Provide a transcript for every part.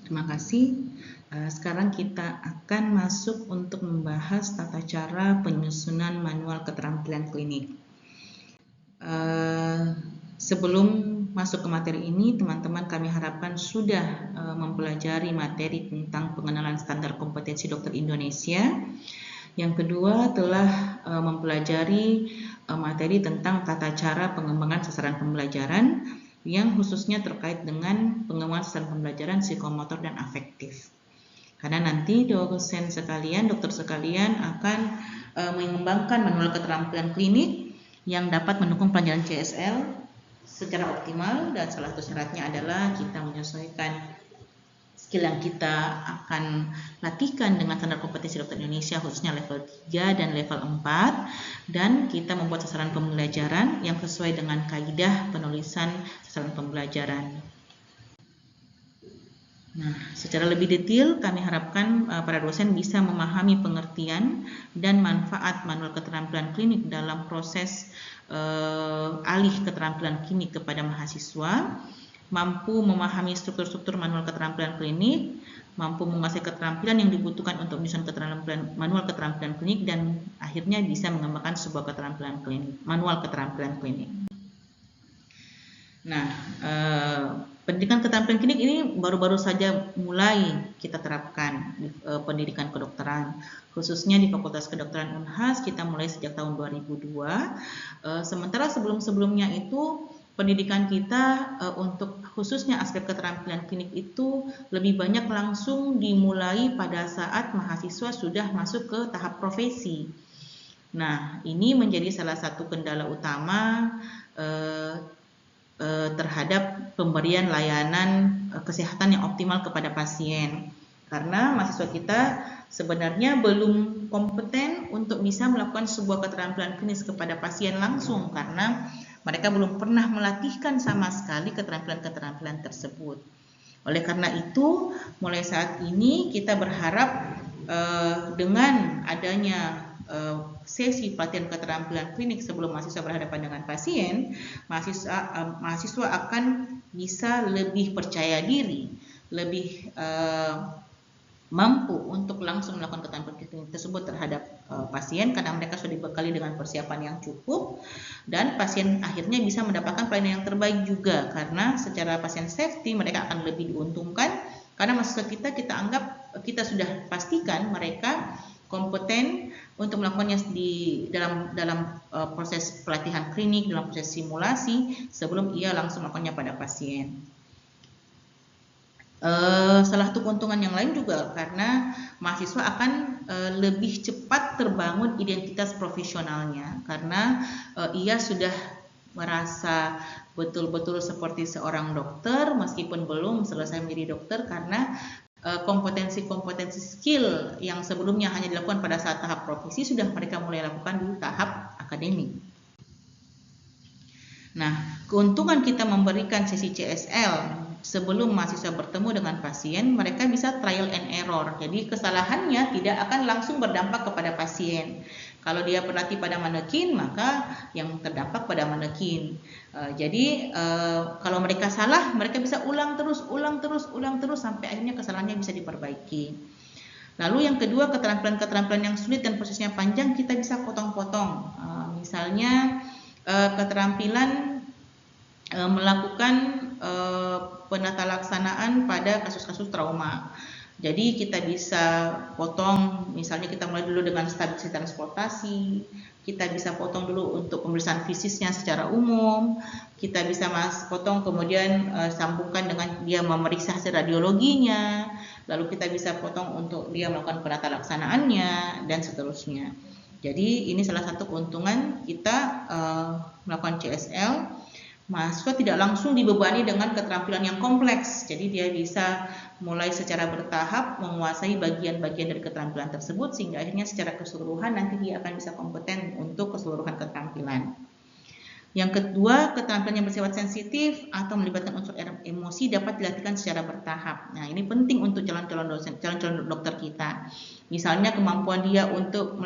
Terima kasih. Sekarang kita akan masuk untuk membahas tata cara penyusunan manual keterampilan klinik. Sebelum masuk ke materi ini, teman-teman kami harapkan sudah mempelajari materi tentang pengenalan standar kompetensi dokter Indonesia. Yang kedua telah mempelajari materi tentang tata cara pengembangan sasaran pembelajaran yang khususnya terkait dengan pengembangan sasaran pembelajaran psikomotor dan afektif. Karena nanti dosen sekalian, dokter sekalian akan mengembangkan manual keterampilan klinik yang dapat mendukung pelajaran CSL secara optimal, dan salah satu syaratnya adalah kita menyesuaikan skill yang kita akan latihkan dengan standar kompetensi dokter Indonesia khususnya level 3 dan level 4, dan kita membuat sasaran pembelajaran yang sesuai dengan kaidah penulisan sasaran pembelajaran. Nah, secara lebih detail kami harapkan para dosen bisa memahami pengertian dan manfaat manual keterampilan klinik dalam proses alih keterampilan klinik kepada mahasiswa, mampu memahami struktur-struktur manual keterampilan klinik, mampu menguasai keterampilan yang dibutuhkan untuk menyusun manual keterampilan klinik, dan akhirnya bisa mengembangkan sebuah keterampilan klinik, manual keterampilan klinik. Nah, pendidikan keterampilan klinik ini baru-baru saja mulai kita terapkan di pendidikan kedokteran, khususnya di Fakultas Kedokteran Unhas. Kita mulai sejak tahun 2002. Sementara sebelum-sebelumnya itu pendidikan kita untuk khususnya aspek keterampilan klinik itu lebih banyak langsung dimulai pada saat mahasiswa sudah masuk ke tahap profesi. Nah, ini menjadi salah satu kendala utama terhadap pemberian layanan kesehatan yang optimal kepada pasien, karena mahasiswa kita sebenarnya belum kompeten untuk bisa melakukan sebuah keterampilan klinis kepada pasien langsung, karena mereka belum pernah melatihkan sama sekali keterampilan-keterampilan tersebut. Oleh karena itu, mulai saat ini kita berharap dengan adanya sesi pelatihan keterampilan klinik sebelum mahasiswa berhadapan dengan pasien, mahasiswa akan bisa lebih percaya diri, lebih mampu untuk langsung melakukan keterampilan klinik tersebut terhadap pasien, karena mereka sudah dibekali dengan persiapan yang cukup, dan pasien akhirnya bisa mendapatkan pelayanan yang terbaik juga, karena secara pasien safety mereka akan lebih diuntungkan, karena mahasiswa kita anggap, kita sudah pastikan mereka kompeten untuk melakukannya di dalam proses pelatihan klinik, dalam proses simulasi sebelum ia langsung melakukannya pada pasien. Salah satu keuntungan yang lain juga karena mahasiswa akan lebih cepat terbangun identitas profesionalnya, karena ia sudah merasa betul-betul seperti seorang dokter meskipun belum selesai menjadi dokter, karena kompetensi-kompetensi skill yang sebelumnya hanya dilakukan pada saat tahap profesi sudah mereka mulai lakukan di tahap akademik. Nah, keuntungan kita memberikan sesi CSL sebelum mahasiswa bertemu dengan pasien, mereka bisa trial and error. Jadi kesalahannya tidak akan langsung berdampak kepada pasien. Kalau dia berlatih pada manekin, maka yang terdampak pada manekin. Jadi kalau mereka salah, mereka bisa ulang terus sampai akhirnya kesalahannya bisa diperbaiki. Lalu yang kedua, keterampilan-keterampilan yang sulit dan prosesnya panjang kita bisa potong-potong. Misalnya keterampilan melakukan penatalaksanaan pada kasus-kasus trauma. Jadi kita bisa potong, misalnya kita mulai dulu dengan stabilisasi transportasi, kita bisa potong dulu untuk pemeriksaan fisiknya secara umum, kita bisa potong kemudian sambungkan dengan dia memeriksa hasil radiologinya, lalu kita bisa potong untuk dia melakukan penatalaksanaannya, dan seterusnya. Jadi ini salah satu keuntungan kita melakukan CSL. Mahasiswa tidak langsung dibebani dengan keterampilan yang kompleks, jadi dia bisa mulai secara bertahap menguasai bagian-bagian dari keterampilan tersebut, sehingga akhirnya secara keseluruhan nanti dia akan bisa kompeten untuk keseluruhan keterampilan. Yang kedua, keterampilan yang bersifat sensitif atau melibatkan unsur emosi dapat dilatihkan secara bertahap. Nah, ini penting untuk calon-calon dosen, calon-calon dokter kita. Misalnya kemampuan dia untuk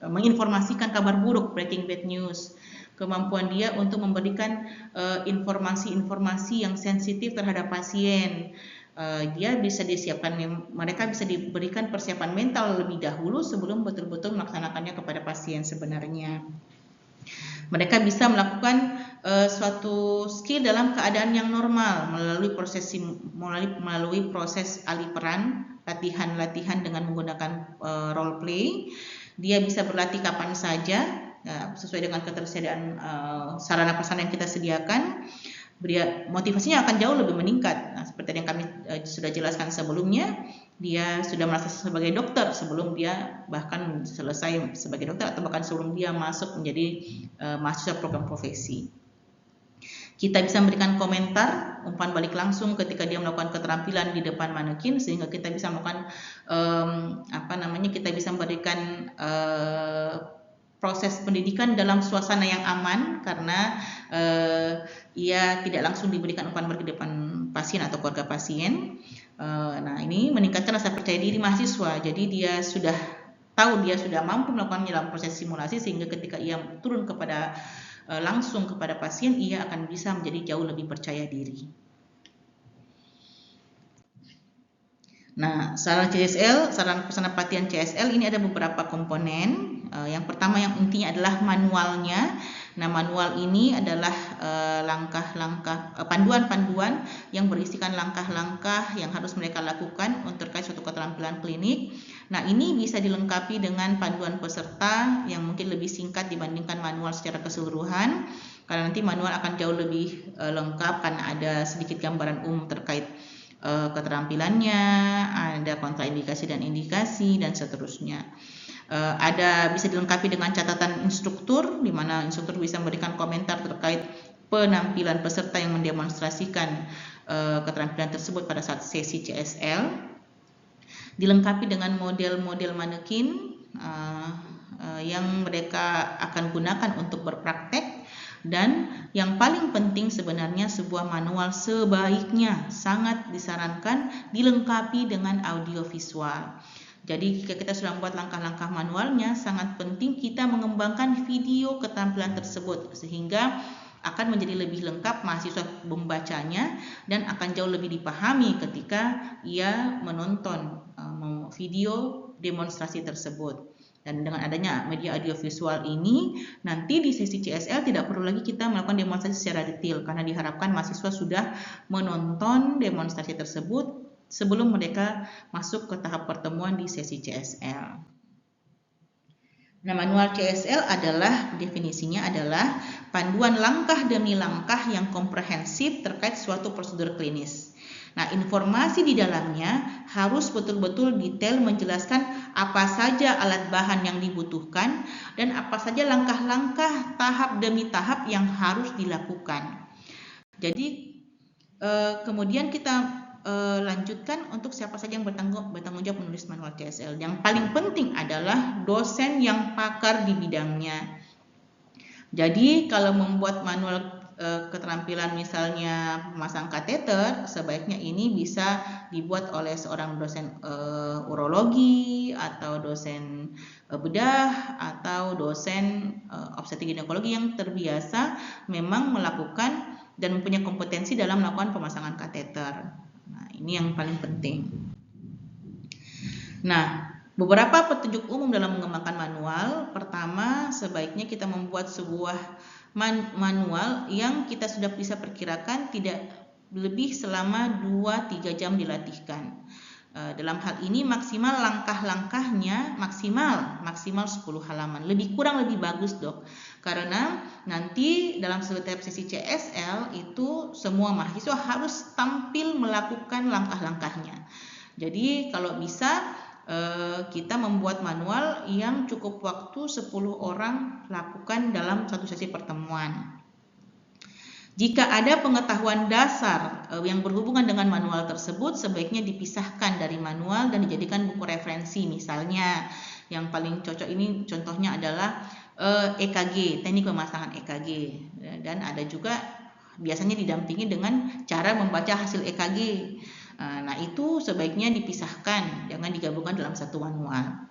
menginformasikan kabar buruk, breaking bad news, kemampuan dia untuk memberikan informasi-informasi yang sensitif terhadap pasien. Dia bisa disiapkan, mereka bisa diberikan persiapan mental lebih dahulu sebelum betul-betul melaksanakannya kepada pasien sebenarnya. Mereka bisa melakukan suatu skill dalam keadaan yang normal melalui proses alih peran, latihan-latihan dengan menggunakan role play. Dia bisa berlatih kapan saja sesuai dengan ketersediaan sarana prasarana yang kita sediakan. Motivasinya akan jauh lebih meningkat. Nah, seperti yang kami sudah jelaskan sebelumnya, dia sudah merasa sebagai dokter sebelum dia bahkan selesai sebagai dokter atau bahkan sebelum dia masuk menjadi mahasiswa program profesi. Kita bisa memberikan komentar, umpan balik langsung ketika dia melakukan keterampilan di depan manekin, sehingga kita bisa melakukan kita bisa memberikan proses pendidikan dalam suasana yang aman, karena ia tidak langsung diberikan umpan balik di depan pasien atau keluarga pasien. Nah, ini meningkatkan rasa percaya diri mahasiswa. Jadi dia sudah tahu, dia sudah mampu melakukan dalam proses simulasi, sehingga ketika ia turun langsung kepada pasien, ia akan bisa menjadi jauh lebih percaya diri. Nah, saran penelatihan CSL ini ada beberapa komponen. Yang pertama yang intinya adalah manualnya. Nah, manual ini adalah panduan-panduan yang berisikan langkah-langkah yang harus mereka lakukan untuk terkait suatu keterampilan klinik. Nah, ini bisa dilengkapi dengan panduan peserta yang mungkin lebih singkat dibandingkan manual secara keseluruhan, karena nanti manual akan jauh lebih lengkap karena ada sedikit gambaran umum terkait keterampilannya, ada kontraindikasi dan indikasi, dan seterusnya. Bisa dilengkapi dengan catatan instruktur, di mana instruktur bisa memberikan komentar terkait penampilan peserta yang mendemonstrasikan keterampilan tersebut pada saat sesi CSL. Dilengkapi dengan model-model manekin yang mereka akan gunakan untuk berpraktek. Dan yang paling penting sebenarnya, sebuah manual sebaiknya sangat disarankan dilengkapi dengan audiovisual. Jadi jika kita sudah membuat langkah-langkah manualnya, sangat penting kita mengembangkan video keterampilan tersebut, sehingga akan menjadi lebih lengkap mahasiswa membacanya dan akan jauh lebih dipahami ketika ia menonton video demonstrasi tersebut. Dan dengan adanya media audiovisual ini, nanti di sesi CSL tidak perlu lagi kita melakukan demonstrasi secara detail, karena diharapkan mahasiswa sudah menonton demonstrasi tersebut sebelum mereka masuk ke tahap pertemuan di sesi CSL. Nah, manual CSL adalah, definisinya adalah panduan langkah demi langkah yang komprehensif terkait suatu prosedur klinis. Nah, informasi di dalamnya harus betul-betul detail menjelaskan apa saja alat bahan yang dibutuhkan dan apa saja langkah-langkah tahap demi tahap yang harus dilakukan. Jadi kemudian kita lanjutkan untuk siapa saja yang bertanggung jawab menulis manual CSL. Yang paling penting adalah dosen yang pakar di bidangnya. Jadi kalau membuat manual keterampilan misalnya memasang kateter, sebaiknya ini bisa dibuat oleh seorang dosen urologi atau dosen bedah atau dosen obstetrik ginekologi yang terbiasa memang melakukan dan mempunyai kompetensi dalam melakukan pemasangan kateter. Nah, ini yang paling penting. Nah, beberapa petunjuk umum dalam mengembangkan manual. Pertama, sebaiknya kita membuat sebuah manual yang kita sudah bisa perkirakan tidak lebih selama 2-3 jam dilatihkan. Dalam hal ini maksimal langkah-langkahnya maksimal 10 halaman. Lebih kurang lebih bagus, Dok. Karena nanti dalam setiap sesi CSL itu semua mahasiswa harus tampil melakukan langkah-langkahnya. Jadi kalau bisa kita membuat manual yang cukup waktu 10 orang lakukan dalam satu sesi pertemuan. Jika ada pengetahuan dasar yang berhubungan dengan manual tersebut, sebaiknya dipisahkan dari manual dan dijadikan buku referensi. Misalnya yang paling cocok ini contohnya adalah EKG, teknik pemasangan EKG, dan ada juga biasanya didampingi dengan cara membaca hasil EKG. Nah, itu sebaiknya dipisahkan, jangan digabungkan dalam satu manual.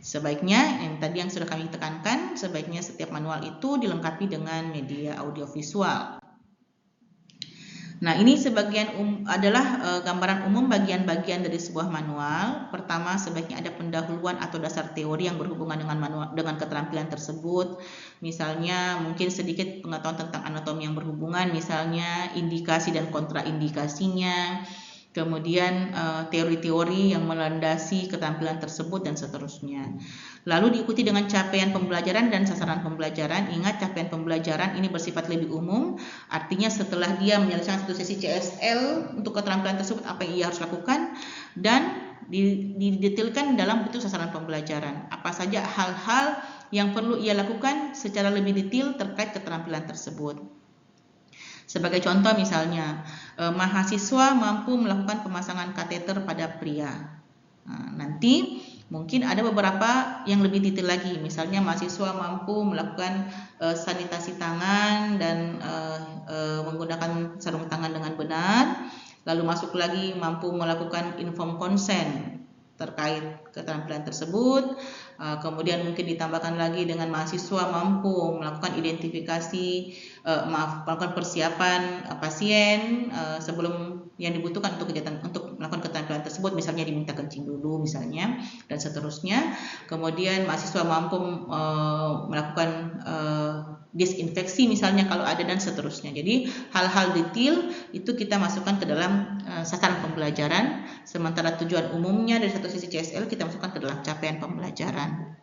Sebaiknya, yang tadi yang sudah kami tekankan, sebaiknya setiap manual itu dilengkapi dengan media audiovisual. Nah, ini sebagian adalah gambaran umum bagian-bagian dari sebuah manual. Pertama, sebaiknya ada pendahuluan atau dasar teori yang berhubungan dengan keterampilan tersebut. Misalnya, mungkin sedikit pengetahuan tentang anatomi yang berhubungan, misalnya indikasi dan kontraindikasinya. Kemudian teori-teori yang melandasi keterampilan tersebut dan seterusnya. Lalu diikuti dengan capaian pembelajaran dan sasaran pembelajaran. Ingat, capaian pembelajaran ini bersifat lebih umum, artinya setelah dia menyelesaikan satu sesi CSL untuk keterampilan tersebut apa yang ia harus lakukan, dan didetailkan dalam bentuk sasaran pembelajaran. Apa saja hal-hal yang perlu ia lakukan secara lebih detail terkait keterampilan tersebut. Sebagai contoh misalnya, mahasiswa mampu melakukan pemasangan kateter pada pria. Nah, nanti mungkin ada beberapa yang lebih detail lagi, misalnya mahasiswa mampu melakukan sanitasi tangan dan menggunakan sarung tangan dengan benar. Lalu masuk lagi mampu melakukan informed consent terkait keterampilan tersebut. Kemudian mungkin ditambahkan lagi dengan mahasiswa mampu melakukan identifikasi, melakukan persiapan pasien sebelum yang dibutuhkan untuk melakukan keterampilan tersebut, misalnya diminta kencing dulu misalnya, dan seterusnya. Kemudian mahasiswa mampu melakukan disinfeksi misalnya kalau ada, dan seterusnya. Jadi hal-hal detail itu kita masukkan ke dalam sasaran pembelajaran, sementara tujuan umumnya dari satu sisi CSL kita masukkan ke dalam capaian pembelajaran.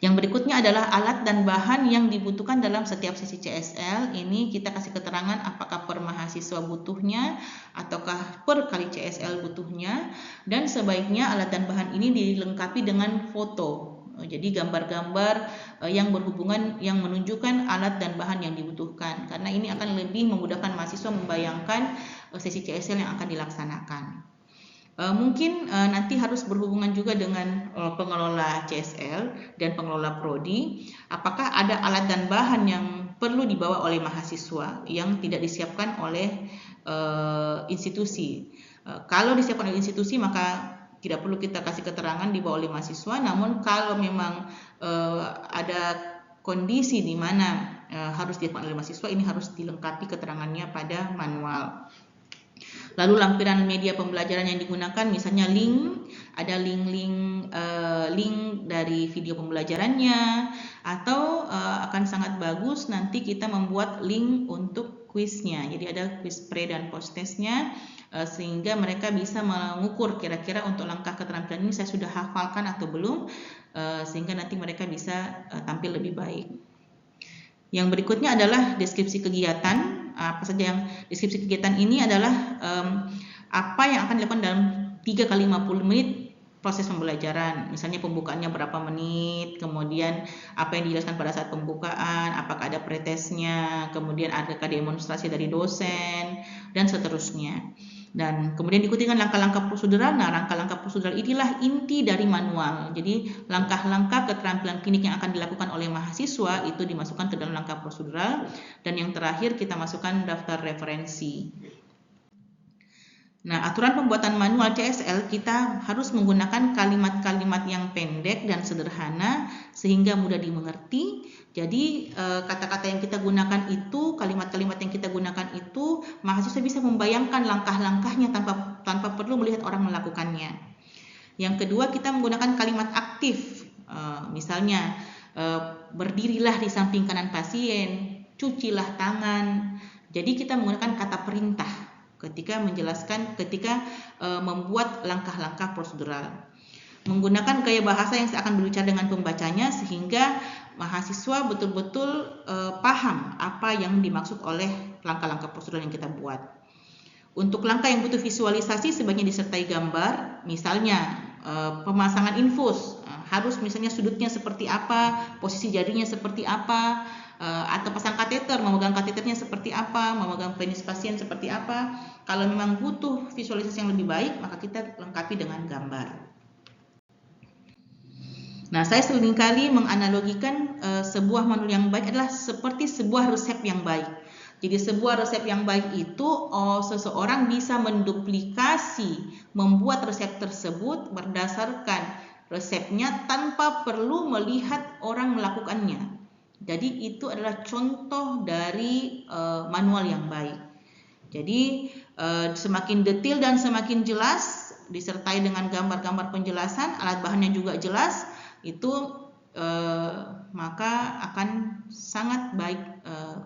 Yang berikutnya adalah alat dan bahan yang dibutuhkan dalam setiap sesi CSL. Ini kita kasih keterangan apakah per mahasiswa butuhnya ataukah per kali CSL butuhnya, dan sebaiknya alat dan bahan ini dilengkapi dengan foto. Jadi gambar-gambar yang berhubungan, yang menunjukkan alat dan bahan yang dibutuhkan, karena ini akan lebih memudahkan mahasiswa membayangkan sesi CSL yang akan dilaksanakan. Mungkin nanti harus berhubungan juga dengan pengelola CSL dan pengelola prodi, apakah ada alat dan bahan yang perlu dibawa oleh mahasiswa yang tidak disiapkan oleh institusi. Kalau disiapkan oleh institusi maka tidak perlu kita kasih keterangan dibawa oleh mahasiswa, namun kalau memang ada kondisi di mana harus disiapkan oleh mahasiswa, ini harus dilengkapi keterangannya pada manual. Lalu lampiran media pembelajaran yang digunakan, misalnya link, ada link dari video pembelajarannya, atau akan sangat bagus nanti kita membuat link untuk kuisnya. Jadi ada kuis pre dan post testnya, sehingga mereka bisa mengukur kira-kira untuk langkah keterampilan ini saya sudah hafalkan atau belum, sehingga nanti mereka bisa tampil lebih baik. Yang berikutnya adalah deskripsi kegiatan. Apa saja yang deskripsi kegiatan ini adalah apa yang akan dilakukan dalam 3 kali 50 menit proses pembelajaran. Misalnya pembukaannya berapa menit, kemudian apa yang dijelaskan pada saat pembukaan, apakah ada pretestnya, kemudian adakah demonstrasi dari dosen, dan seterusnya. Dan kemudian diikuti dengan langkah-langkah prosedural. Nah, langkah-langkah prosedural inilah inti dari manual. Jadi langkah-langkah keterampilan klinik yang akan dilakukan oleh mahasiswa itu dimasukkan ke dalam langkah prosedural, dan yang terakhir kita masukkan daftar referensi. Nah, aturan pembuatan manual CSL kita harus menggunakan kalimat-kalimat yang pendek dan sederhana sehingga mudah dimengerti. Jadi kata-kata yang kita gunakan itu, kalimat-kalimat yang kita gunakan itu, mahasiswa bisa membayangkan langkah-langkahnya tanpa perlu melihat orang melakukannya. Yang kedua, kita menggunakan kalimat aktif. Misalnya berdirilah di samping kanan pasien, cucilah tangan. Jadi kita menggunakan kata perintah ketika menjelaskan, ketika membuat langkah-langkah prosedural. Menggunakan gaya bahasa yang akan berbicara dengan pembacanya sehingga mahasiswa betul-betul paham apa yang dimaksud oleh langkah-langkah prosedural yang kita buat. Untuk langkah yang butuh visualisasi sebaiknya disertai gambar, misalnya pemasangan infus, harus misalnya sudutnya seperti apa, posisi jarinya seperti apa, atau pasang kateter, memegang kateternya seperti apa, memegang penis pasien seperti apa. Kalau memang butuh visualisasi yang lebih baik, maka kita lengkapi dengan gambar. Nah, saya seringkali menganalogikan sebuah manual yang baik adalah seperti sebuah resep yang baik. Jadi sebuah resep yang baik itu seseorang bisa menduplikasi, membuat resep tersebut berdasarkan resepnya tanpa perlu melihat orang melakukannya. Jadi itu adalah contoh dari manual yang baik. Jadi semakin detail dan semakin jelas, disertai dengan gambar-gambar penjelasan, alat bahannya juga jelas, itu maka akan sangat baik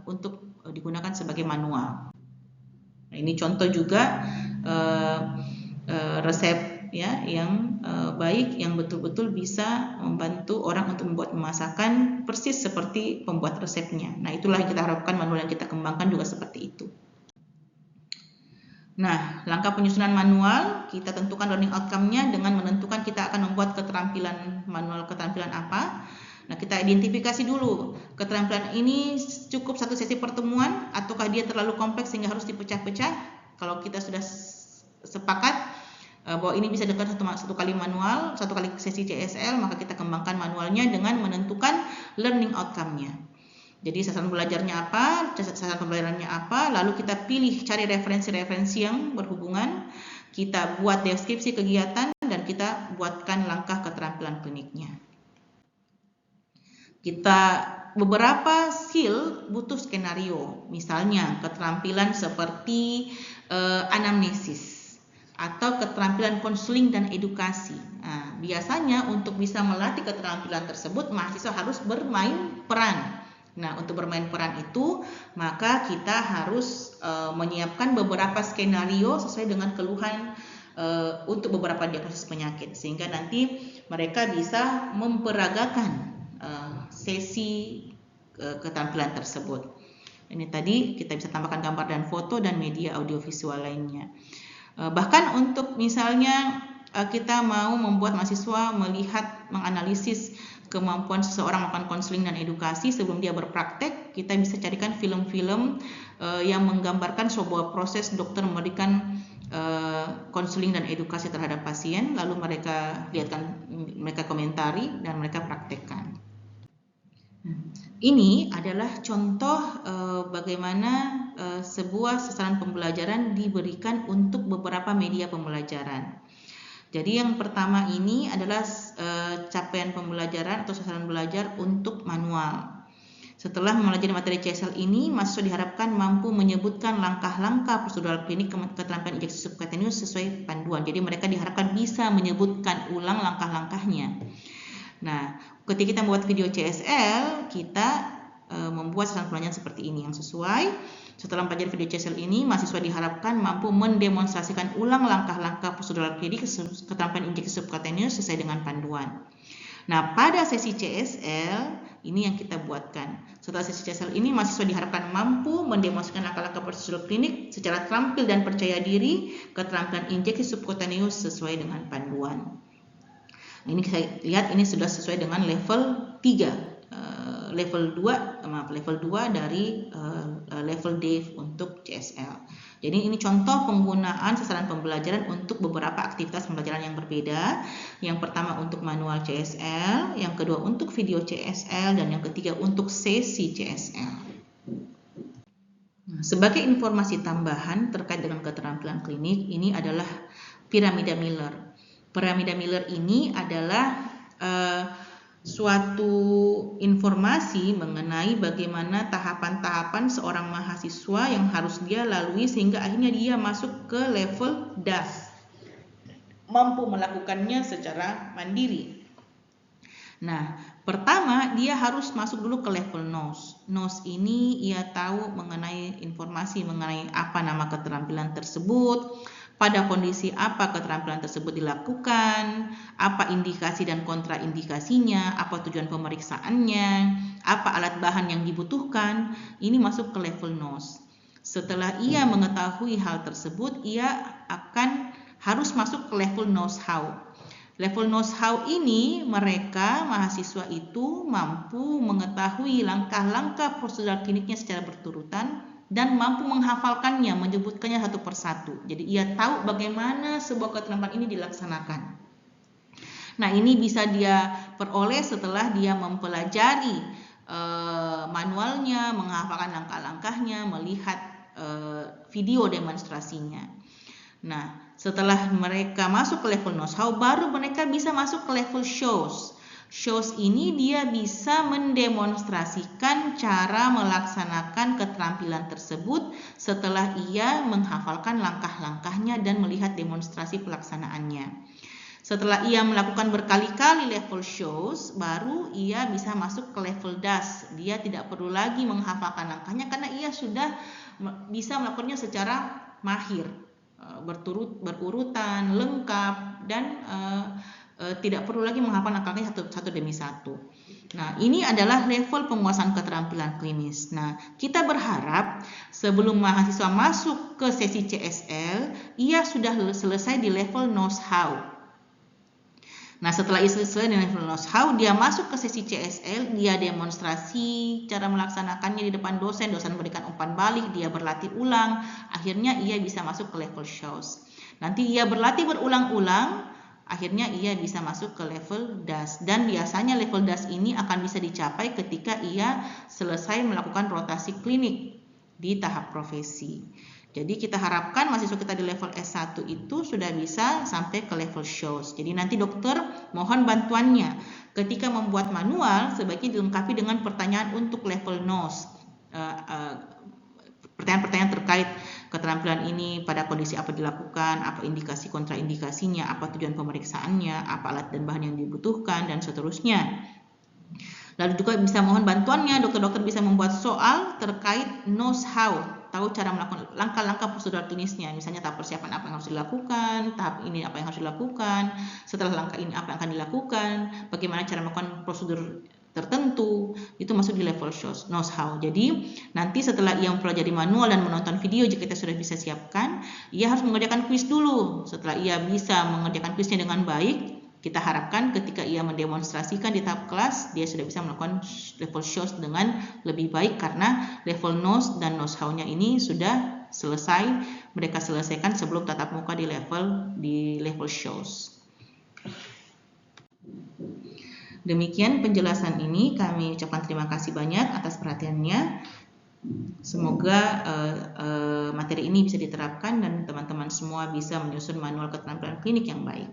untuk digunakan sebagai manual. Nah, ini contoh juga resep ya yang baik, yang betul-betul bisa membantu orang untuk membuat masakan persis seperti pembuat resepnya. Nah, itulah yang kita harapkan manual yang kita kembangkan juga seperti itu. Nah, langkah penyusunan manual, kita tentukan learning outcome-nya dengan menentukan kita akan membuat keterampilan manual keterampilan apa. Nah, kita identifikasi dulu keterampilan ini cukup satu sesi pertemuan ataukah dia terlalu kompleks sehingga harus dipecah-pecah. Kalau kita sudah sepakat bahwa ini bisa dilakukan satu kali manual, satu kali sesi CSL, maka kita kembangkan manualnya dengan menentukan learning outcome-nya. Jadi sasaran belajarnya apa, sasaran pembelajarannya apa, lalu kita pilih cari referensi-referensi yang berhubungan, kita buat deskripsi kegiatan, dan kita buatkan langkah keterampilan kliniknya. Beberapa skill butuh skenario, misalnya keterampilan seperti anamnesis atau keterampilan konseling dan edukasi. Nah, biasanya untuk bisa melatih keterampilan tersebut, mahasiswa harus bermain peran. Nah, untuk bermain peran itu, maka kita harus menyiapkan beberapa skenario sesuai dengan keluhan untuk beberapa diagnosis penyakit, sehingga nanti mereka bisa memperagakan sesi keterampilan tersebut. Ini tadi kita bisa tambahkan gambar dan foto dan media audiovisual lainnya. Bahkan untuk misalnya kita mau membuat mahasiswa melihat, menganalisis kemampuan seseorang melakukan konseling dan edukasi sebelum dia berpraktek, kita bisa carikan film-film yang menggambarkan sebuah proses dokter memberikan konseling dan edukasi terhadap pasien, lalu mereka lihatkan, mereka komentari dan mereka praktekkan. Ini adalah contoh bagaimana sebuah sasaran pembelajaran diberikan untuk beberapa media pembelajaran. Jadi yang pertama ini adalah capaian pembelajaran atau sasaran belajar untuk manual. Setelah mempelajari materi CSL ini, mahasiswa diharapkan mampu menyebutkan langkah-langkah prosedural klinik keterampilan injeksi subcutaneous sesuai panduan. Jadi mereka diharapkan bisa menyebutkan ulang langkah-langkahnya. Nah, ketika kita membuat video CSL, kita membuat sasaran pembelajaran seperti ini yang sesuai. Setelah mempelajari video CSL ini, mahasiswa diharapkan mampu mendemonstrasikan ulang langkah-langkah prosedural klinik keterampilan injeksi subcutaneous sesuai dengan panduan. Nah, pada sesi CSL ini yang kita buatkan. Setelah sesi CSL ini, mahasiswa diharapkan mampu mendemonstrasikan langkah-langkah prosedural klinik secara terampil dan percaya diri keterampilan injeksi subcutaneous sesuai dengan panduan. Ini kita lihat ini sudah sesuai dengan level 3, level 2 dari level D untuk CSL. Jadi ini contoh penggunaan sasaran pembelajaran untuk beberapa aktivitas pembelajaran yang berbeda. Yang pertama untuk manual CSL, yang kedua untuk video CSL, dan yang ketiga untuk sesi CSL. Nah, sebagai informasi tambahan terkait dengan keterampilan klinik, ini adalah piramida Miller. Piramida Miller ini adalah suatu informasi mengenai bagaimana tahapan-tahapan seorang mahasiswa yang harus dia lalui sehingga akhirnya dia masuk ke level DAS, mampu melakukannya secara mandiri. Nah, pertama dia harus masuk dulu ke level NOS. NOS ini ia tahu mengenai informasi mengenai apa nama keterampilan tersebut, pada kondisi apa keterampilan tersebut dilakukan, apa indikasi dan kontraindikasinya, apa tujuan pemeriksaannya, apa alat bahan yang dibutuhkan. Ini masuk ke level NOS. Setelah ia mengetahui hal tersebut, ia akan harus masuk ke level knows how. Level knows how ini mereka mahasiswa itu mampu mengetahui langkah-langkah prosedur kliniknya secara berturutan dan mampu menghafalkannya, menyebutkannya satu persatu. Jadi ia tahu bagaimana sebuah keterampilan ini dilaksanakan. Nah, ini bisa dia peroleh setelah dia mempelajari manualnya, menghafalkan langkah-langkahnya, melihat video demonstrasinya. Nah, setelah mereka masuk ke level knows how, baru mereka bisa masuk ke level shows. Shows ini dia bisa mendemonstrasikan cara melaksanakan keterampilan tersebut setelah ia menghafalkan langkah-langkahnya dan melihat demonstrasi pelaksanaannya. Setelah ia melakukan berkali-kali level shows, baru ia bisa masuk ke level does. Dia tidak perlu lagi menghafalkan langkahnya karena ia sudah bisa melakukannya secara mahir, berurutan, lengkap, dan tidak perlu lagi menghafal langkahnya satu demi satu. Nah, ini adalah level penguasaan keterampilan klinis. Nah, kita berharap sebelum mahasiswa masuk ke sesi CSL, ia sudah selesai di level knows how. Nah, setelah selesai dengan level knows how, dia masuk ke sesi CSL, dia demonstrasi cara melaksanakannya di depan dosen, dosen memberikan umpan balik, dia berlatih ulang, akhirnya ia bisa masuk ke level shows. Nanti ia berlatih berulang-ulang, akhirnya ia bisa masuk ke level does. Dan biasanya level does ini akan bisa dicapai ketika ia selesai melakukan rotasi klinik di tahap profesi. Jadi kita harapkan mahasiswa kita di level S1 itu sudah bisa sampai ke level shows. Jadi nanti dokter mohon bantuannya. Ketika membuat manual, sebaiknya dilengkapi dengan pertanyaan untuk level knows. Pertanyaan-pertanyaan terkait keterampilan ini pada kondisi apa dilakukan, apa indikasi kontraindikasinya, apa tujuan pemeriksaannya, apa alat dan bahan yang dibutuhkan, dan seterusnya. Lalu juga bisa mohon bantuannya, dokter-dokter bisa membuat soal terkait knows how, tahu cara melakukan langkah-langkah prosedur klinisnya, misalnya tahap persiapan apa yang harus dilakukan, tahap ini apa yang harus dilakukan, setelah langkah ini apa yang akan dilakukan, bagaimana cara melakukan prosedur tertentu, itu masuk di level shows, knows how. Jadi nanti setelah ia mempelajari manual dan menonton video, jika kita sudah bisa siapkan, ia harus mengerjakan kuis dulu. Setelah ia bisa mengerjakan kuisnya dengan baik, kita harapkan ketika ia mendemonstrasikan di tahap kelas, dia sudah bisa melakukan level shows dengan lebih baik karena level knows dan knows how-nya ini sudah selesai, mereka selesaikan sebelum tatap muka di level shows. Demikian penjelasan ini, kami ucapkan terima kasih banyak atas perhatiannya. Semoga materi ini bisa diterapkan dan teman-teman semua bisa menyusun manual keterampilan klinik yang baik.